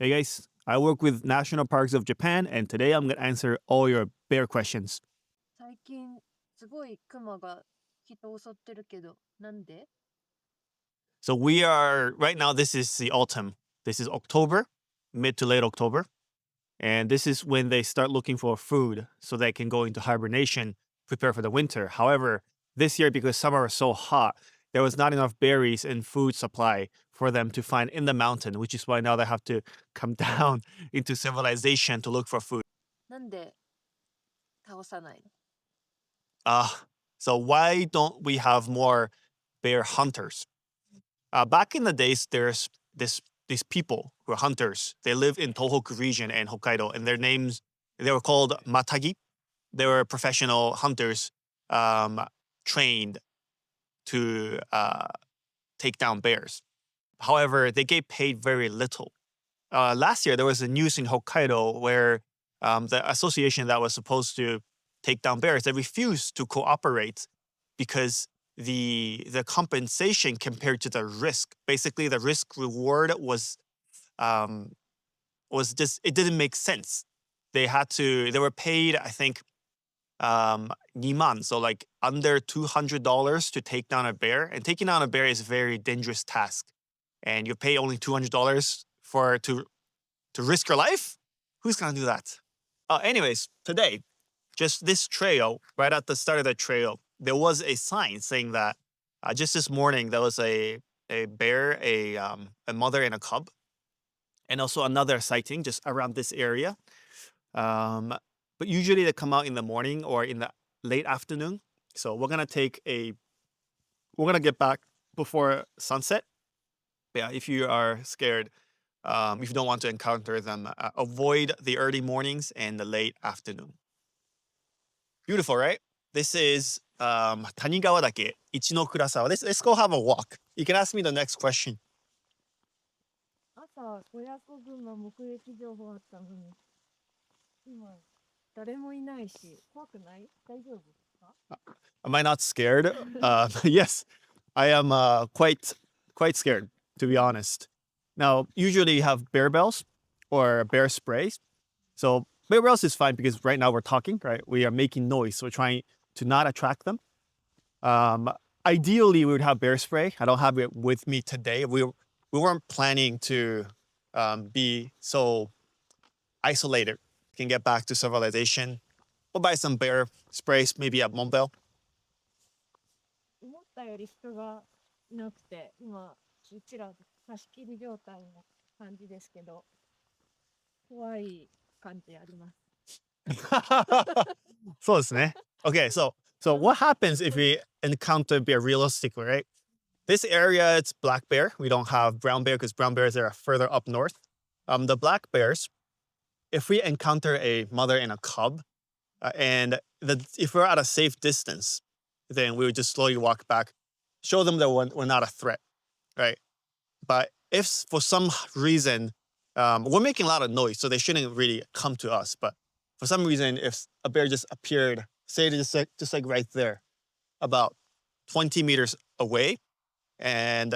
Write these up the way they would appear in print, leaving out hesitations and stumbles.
Hey guys, I work with National Parks of Japan, and today I'm going to answer all your bear questions. 最近すごいクマが人を襲ってるけど、なんで？ So we are right now. This is the autumn. This is October, mid to late October, and this is when they start looking for food so they can go into hibernation, prepare for the winter. However, this year because summer was so hot, there was not enough berries and food supply for them to find in the mountain, which is why now they have to come down into civilization to look for food. なんで倒さないの？ Uh, so why don't we have more bear hunters? Back in the days, there's these people who are hunters. They live in Tohoku region and Hokkaido, and they were called matagi. They were professional hunters, trained to take down bears. However, they get paid very little. Last year, there was a news in Hokkaido where the association that was supposed to take down bears, they refused to cooperate because the compensation compared to the risk, basically the risk reward um, was just it didn't make sense. They were paid, I think, niman, so like under $200 to take down a bear. And taking down a bear is a very dangerous task. And you pay only $200 for to risk your life? Who's gonna do that? Anyways, today, just this trail, right at the start of the trail, there was a sign saying that just this morning there was a bear, a mother and a cub, and also another sighting just around this area. Um, but usually they come out in the morning or in the late afternoon. So we're gonna get back before sunset. Yeah, if you are scared, if you don't want to encounter them, avoid the early mornings and the late afternoon. Beautiful, right? This is Tanigawa Dake, Ichino-kurasawa. Let's go have a walk. You can ask me the next question. 朝、親子群馬目撃情報あったのに、今、誰もいないし、怖くない？大丈夫ですか？ Am I not scared? Yes, I am quite scared, to be honest. Now, usually you have bear bells or bear sprays. So bear bells is fine because right now we're talking, right? We are making noise, so we're trying to not attract them. Um, Ideally, we would have bear spray. I don't have it with me today. We weren't planning to be so isolated. We can get back to civilization. We'll buy some bear sprays, maybe at Montbell. 思ったより人がいなくて、今、うちら貸し切り状態の感じですけど、怖い感じあります。So it's okay. So what happens if we encounter bear realistically, right? This area it's black bear. We don't have brown bear because brown bears are further up north. The black bears, if we encounter a mother and a cub, if we're at a safe distance, then we would just slowly walk back, show them that we're not a threat, right? But if for some reason we're making a lot of noise, so they shouldn't really come to us. But for some reason, if a bear just appeared, say just like right there, about 20 meters away, and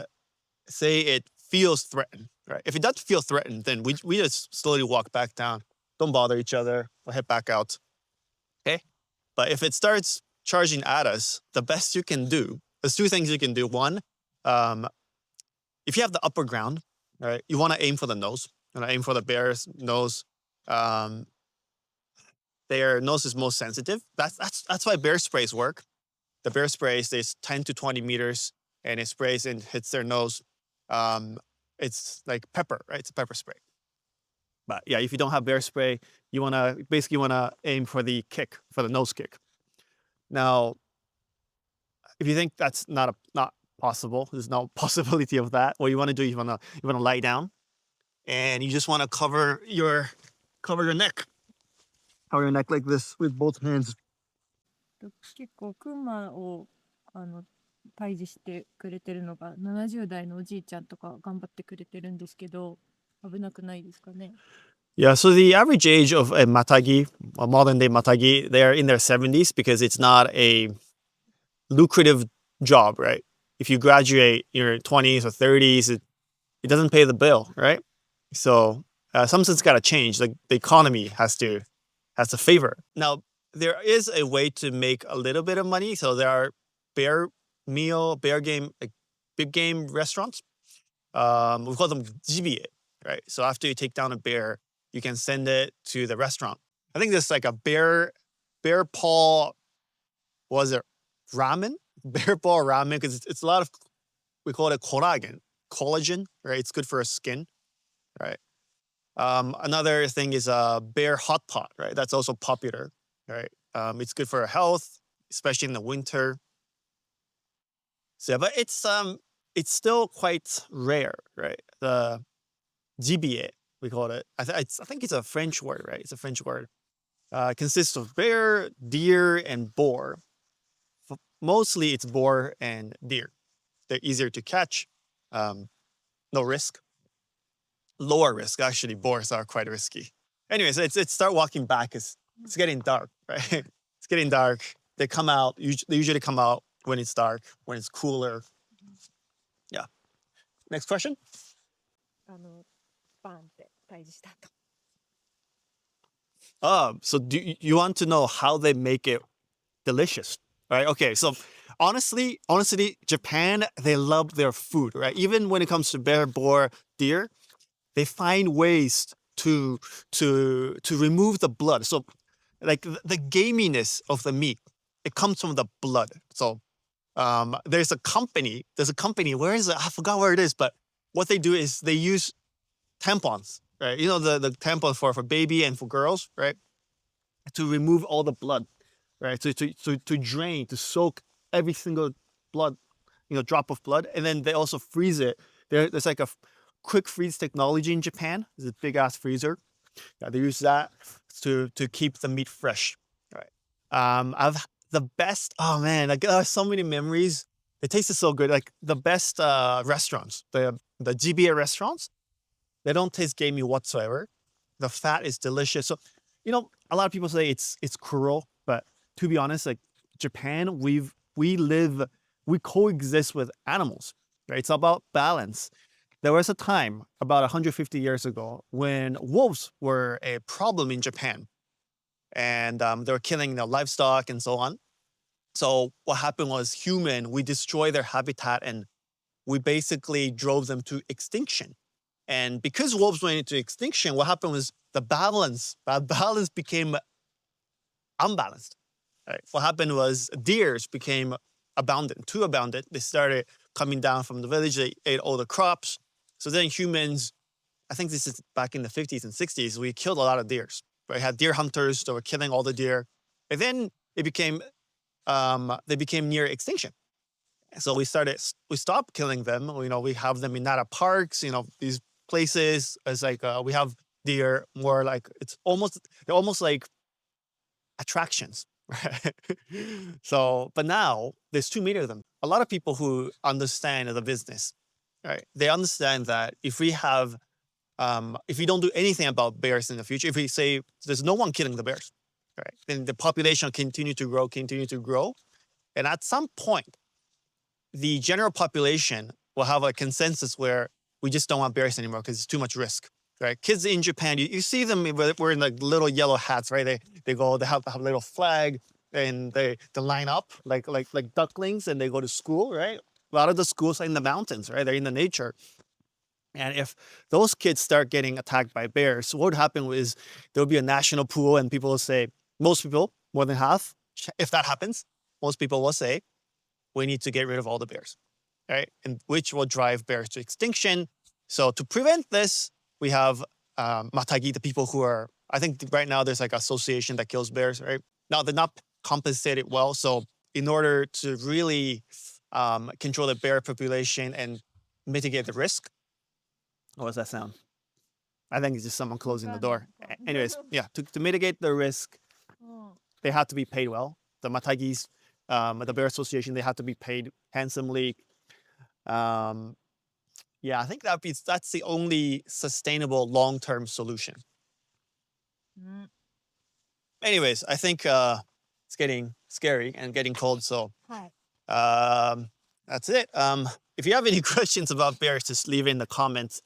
say it feels threatened, right? If it does feel threatened, then we just slowly walk back down. Don't bother each other. We'll head back out. Okay. But if it starts charging at us, the best you can do, there's two things you can do. One, um, if you have the upper ground, right, you want to aim for the nose. You want to aim for the bear's nose. Um, their nose is most sensitive. That's why bear sprays work. The bear sprays, there's 10 to 20 meters, and it sprays and hits their nose. Um, it's like pepper, right? It's a pepper spray. But yeah, if you don't have bear spray, you wanna aim for the kick, for the nose kick. Now, if you think that's not possible, there's no possibility of that. What you want to do, you wanna lie down, and you just want to cover your neck, like this with both hands. 結構クマを退治してくれてるのが70代のおじいちゃんとか頑張ってくれてるんですけど、危なくないですかね？ Yeah, so the average age of a matagi, a modern day matagi, they are in their 70s because it's not a lucrative job, right? If you graduate in your 20s or 30s, it doesn't pay the bill, right? So something's got to change. Like the economy has to favor. Now there is a way to make a little bit of money. So there are bear game, like big game restaurants. We call them jibie, right? So after you take down a bear, you can send it to the restaurant. I think there's like a bear paw, was it ramen? Bear paw ramen, because it's a lot of, we call it collagen, right? It's good for our skin, right? Another thing is a bear hot pot, right? That's also popular, right? It's good for our health, especially in the winter. So, yeah, but it's still quite rare, right? The GBA, we call it. I think it's a French word, right? It's a French word. Consists of bear, deer, and boar. Mostly it's boar and deer. They're easier to catch, um, no risk, lower risk. Actually, boars are quite risky. Anyways, it's start walking back. It's getting dark, right? It's getting dark. They come out. They usually come out when it's dark, when it's cooler. Yeah. Next question. あの、バンって退治した後。So do you want to know how they make it delicious, right? Okay, so honestly, Japan, they love their food, right? Even when it comes to bear, boar, deer, they find ways to remove the blood. So like the gaminess of the meat, it comes from the blood. So there's a company, where is it? I forgot where it is, but what they do is they use tampons, right? You know, the tampons for baby and for girls, right? To remove all the blood, right? To drain, to soak every single blood, drop of blood. And then they also freeze it. There's like a quick freeze technology in Japan. There's a big ass freezer. Yeah, they use that to keep the meat fresh. Right. I've the best. Oh man, like so many memories. It tasted so good. Like the best restaurants, the GBA restaurants, they don't taste gamey whatsoever. The fat is delicious. So, a lot of people say it's cruel, but to be honest, like Japan, we coexist with animals, right? It's about balance. There was a time about 150 years ago when wolves were a problem in Japan, and they were killing the livestock and so on. So what happened was we destroyed their habitat and we basically drove them to extinction. And because wolves went into extinction, what happened was the balance became unbalanced. Right? What happened was deers became abundant, too abundant. They started coming down from the village. They ate all the crops. So then humans, I think this is back in the 50s and 60s, we killed a lot of deers. We had deer hunters that were killing all the deer. And then they became near extinction. So we stopped killing them. We have them in Nara parks, these places. It's like we have deer more like they're almost like attractions. Right? So, but now there's too many of them. A lot of people who understand the business, right? They understand that if we don't do anything about bears in the future, if we say there's no one killing the bears, right? Then the population continue to grow. And at some point, the general population will have a consensus where we just don't want bears anymore because it's too much risk, right? Kids in Japan, you see them wearing like little yellow hats, right? They have a little flag and they line up like ducklings and they go to school, right? A lot of the schools are in the mountains, right? They're in the nature. And if those kids start getting attacked by bears, what would happen is there'll be a national pool and people will say, most people, more than half, if that happens, most people will say, we need to get rid of all the bears, right? And which will drive bears to extinction. So to prevent this, we have matagi, the people who are, I think right now there's like an association that kills bears, right? Now they're not compensated well. So in order to really control the bear population and mitigate the risk, what was that sound? I think it's just someone closing the door. Anyways, yeah, to mitigate the risk, they have to be paid well. The matagis, the Bear Association, they have to be paid handsomely. Yeah, I think that's the only sustainable long-term solution. Anyways, I think it's getting scary and getting cold, so that's it. If you have any questions about bears, just leave it in the comments.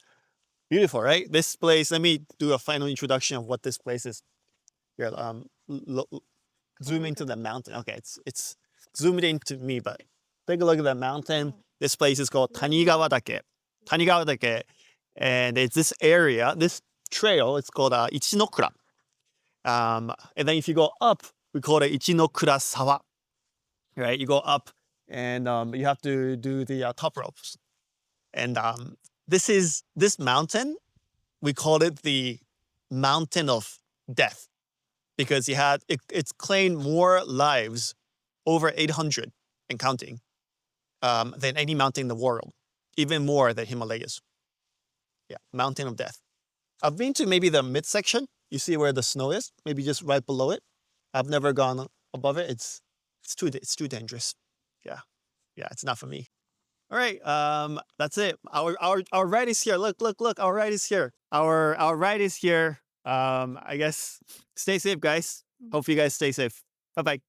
Beautiful, right? This place. Let me do a final introduction of what this place is. Here, zoom into the mountain. Okay, it's zoomed into me, but take a look at the mountain. This place is called Tanigawa-dake. Tanigawa-dake, and it's this area, this trail. It's called Ichinokura. And then if you go up, we call it Ichinokura Sawa. Right, you go up, and you have to do the top ropes. And this mountain, we called it the mountain of death because it's claimed more lives, over 800 and counting, than any mountain in the world, even more than Himalayas. Yeah, mountain of death. I've been to maybe the midsection. You see where the snow is, maybe just right below it. I've never gone above it. It's too dangerous. Yeah, yeah, it's not for me. All right, that's it. Our ride is here. Look. Our ride is here. Our ride is here. I guess stay safe, guys. Hope you guys stay safe. Bye bye.